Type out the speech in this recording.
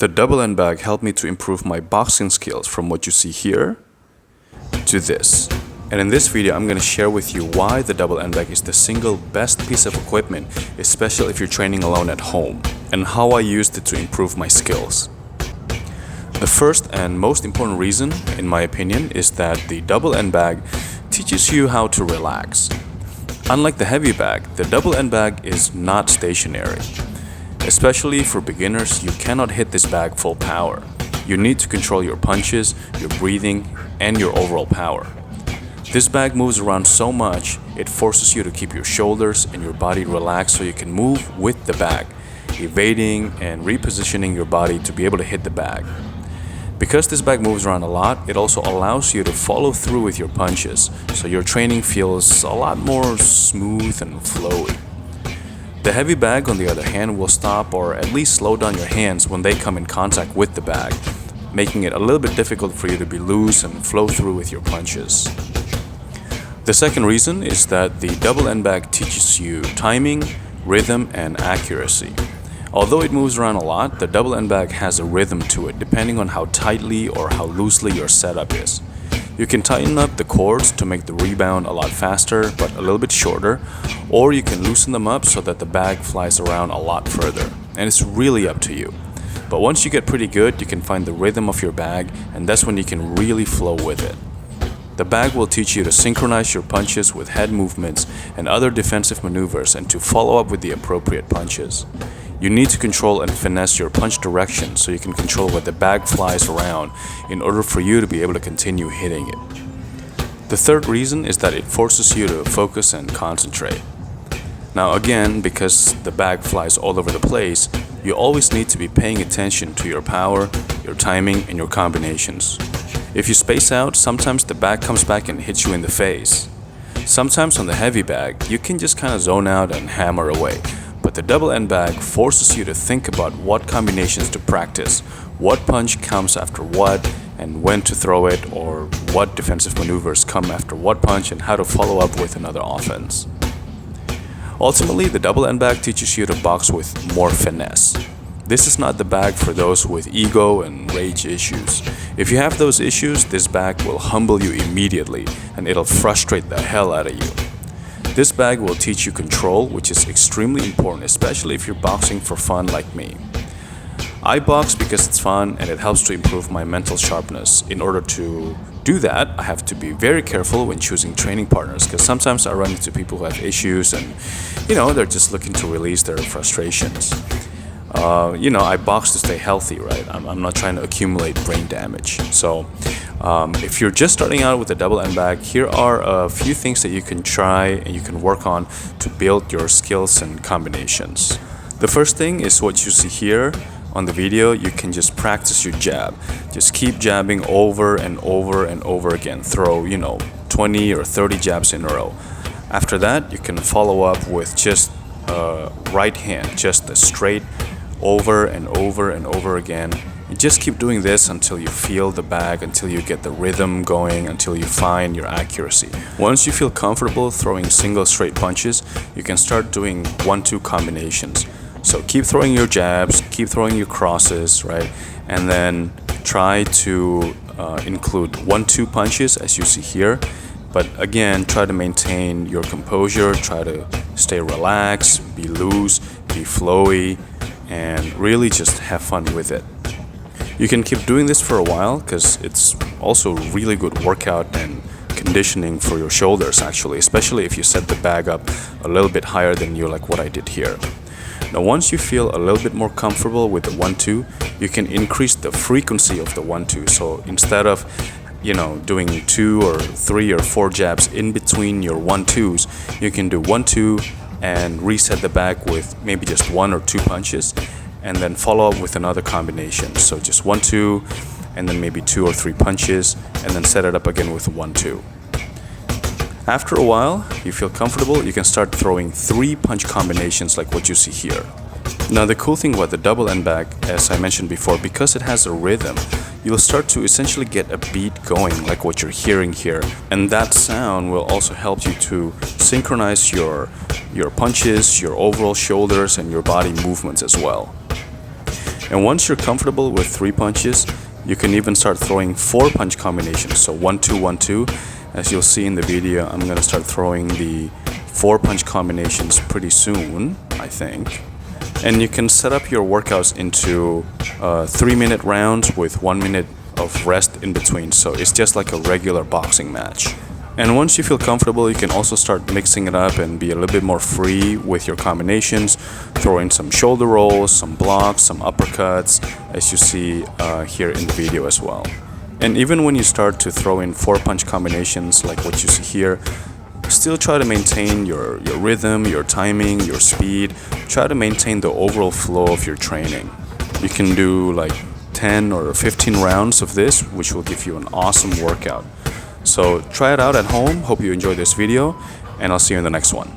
The double end bag helped me to improve my boxing skills from what you see here to this. And in this video, I'm going to share with you why the double end bag is the single best piece of equipment, especially if you're training alone at home, and how I used it to improve my skills. The first and most important reason, in my opinion, is that the double end bag teaches you how to relax. Unlike the heavy bag, the double end bag is not stationary. Especially for beginners, you cannot hit this bag full power. You need to control your punches, your breathing, and your overall power. This bag moves around so much, it forces you to keep your shoulders and your body relaxed so you can move with the bag, evading and repositioning your body to be able to hit the bag. Because this bag moves around a lot, it also allows you to follow through with your punches, so your training feels a lot more smooth and flowy. The heavy bag, on the other hand, will stop or at least slow down your hands when they come in contact with the bag, making it a little bit difficult for you to be loose and flow through with your punches. The second reason is that the double end bag teaches you timing, rhythm, and accuracy. Although it moves around a lot, the double end bag has a rhythm to it depending on how tightly or how loosely your setup is. You can tighten up the cords to make the rebound a lot faster but a little bit shorter, or you can loosen them up so that the bag flies around a lot further, and it's really up to you. But once you get pretty good, you can find the rhythm of your bag, and that's when you can really flow with it. The bag will teach you to synchronize your punches with head movements and other defensive maneuvers and to follow up with the appropriate punches. You need to control and finesse your punch direction so you can control where the bag flies around in order for you to be able to continue hitting it. The third reason is that it forces you to focus and concentrate. Now again, because the bag flies all over the place, you always need to be paying attention to your power, your timing, and your combinations. If you space out, sometimes the bag comes back and hits you in the face. Sometimes on the heavy bag, you can just kind of zone out and hammer away. But the double end bag forces you to think about what combinations to practice, what punch comes after what, and when to throw it, or what defensive maneuvers come after what punch, and how to follow up with another offense. Ultimately, the double end bag teaches you to box with more finesse. This is not the bag for those with ego and rage issues. If you have those issues, this bag will humble you immediately, and it'll frustrate the hell out of you. This bag will teach you control, which is extremely important, especially if you're boxing for fun like me. I box because it's fun and it helps to improve my mental sharpness. In order to do that, I have to be very careful when choosing training partners, because sometimes I run into people who have issues and, they're just looking to release their frustrations. I box to stay healthy, right? I'm not trying to accumulate brain damage. So if you're just starting out with a double end bag, here are a few things that you can try and you can work on to build your skills and combinations. The first thing is what you see here on the video. You can just practice your jab. Just keep jabbing over and over and over again. Throw, 20 or 30 jabs in a row. After that, you can follow up with just right hand, just a straight over and over and over again. And just keep doing this until you feel the bag, until you get the rhythm going, until you find your accuracy. Once you feel comfortable throwing single straight punches, you can start doing 1-2 combinations. So keep throwing your jabs, keep throwing your crosses, right? And then try to include 1-2 punches as you see here. But again, try to maintain your composure, try to stay relaxed, be loose, be flowy, and really just have fun with it. You can keep doing this for a while because it's also a really good workout and conditioning for your shoulders actually, especially if you set the bag up a little bit higher than you, like what I did here. Now once you feel a little bit more comfortable with the 1-2, you can increase the frequency of the 1-2. So instead of doing 2 or 3 or 4 jabs in between your 1-2s, you can do 1-2 and reset the bag with maybe just 1 or 2 punches, and then follow up with another combination. So just 1-2 and then maybe 2 or 3 punches, and then set it up again with 1-2. After a while, you feel comfortable, you can start throwing 3 punch combinations like what you see here. Now the cool thing about the double end bag, as I mentioned before, because it has a rhythm, you'll start to essentially get a beat going like what you're hearing here, and that sound will also help you to synchronize your punches, your overall shoulders, and your body movements as well. And once you're comfortable with 3 punches, you can even start throwing 4 punch combinations. So 1 2 1 2. As you'll see in the video, I'm gonna start throwing the 4 punch combinations pretty soon, I think. And you can set up your workouts into 3-minute rounds with 1 minute of rest in between. So it's just like a regular boxing match. And once you feel comfortable, you can also start mixing it up and be a little bit more free with your combinations. Throw in some shoulder rolls, some blocks, some uppercuts, as you see here in the video as well. And even when you start to throw in 4 punch combinations like what you see here, still try to maintain your rhythm, your timing, your speed. Try to maintain the overall flow of your training. You can do like 10 or 15 rounds of this, which will give you an awesome workout. So try it out at home. Hope you enjoyed this video, and I'll see you in the next one.